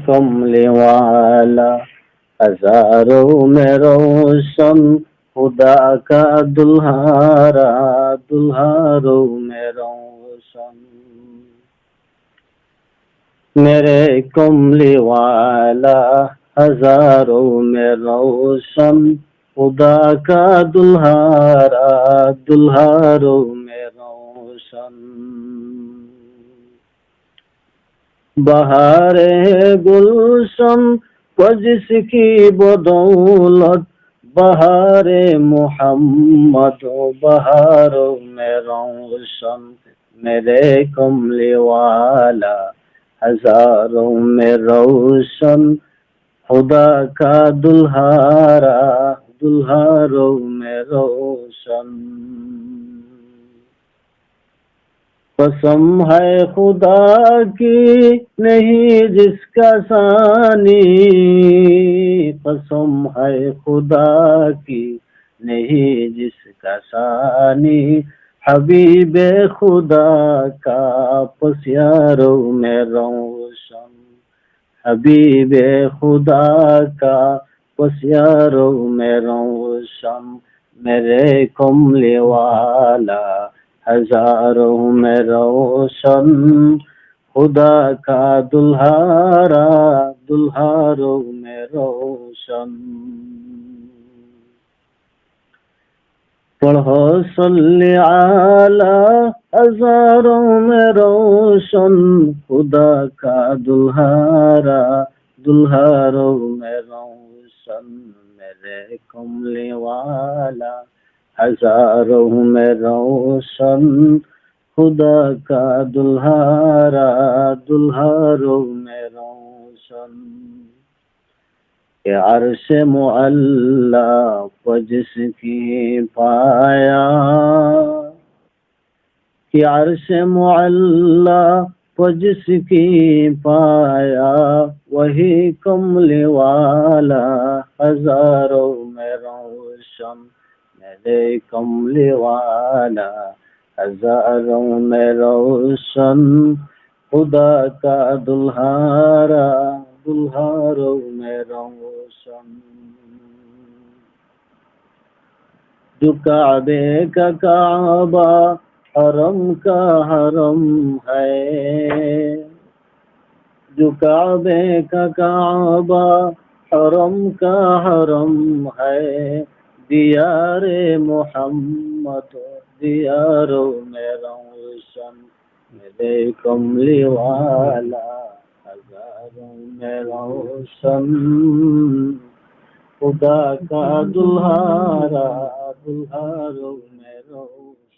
کملی والا ہزاروں میں روشن خدا کا دلہارا دلہاروں میں روشن میرے کملی والا ہزاروں میں روشن خدا کا دلہارا دلہاروں میں روشن بہار گلشن کو جس کی بدولت بہار محمد بہاروں میں روشن میرے کملی والا ہزاروں میں روشن خدا کا دلہارا دلہاروں میں روشن قسم ہے خدا کی نہیں جس کا ثانی قسم ہے خدا کی نہیں جس کا ثانی حبیب خدا کا پسیاروں میں روشن حبیب خدا کا پسیاروں میں روشن میرے کملی والا ہزاروں میں روشن خدا کا دلہارا دلہاروں میں روشن پڑھو صلی علی ہزاروں میں روشن خدا کا دلہارا دلہاروں میں روشن میرے کملی والا ہزاروں میں روشن خدا کا دلہارا دلہاروں میں روشن کہ عرش معلا کو جس کی پایا کہ عرش معلا کو جس کی پایا وہی کملی والا ہزاروں میں روشن میرے کملی والا ہزاروں میں روشن خدا کا دلہارا دلہاروں میں روشن جو کعبے کا کعبہ حرم کا حرم ہے جو کعبے کا کعبہ حرم کا حرم ہے دیار محمد دیاروں میں روشن میرے کملی والا ہزاروں میں روشن خدا کا دلہارا دلہاروں میں روشن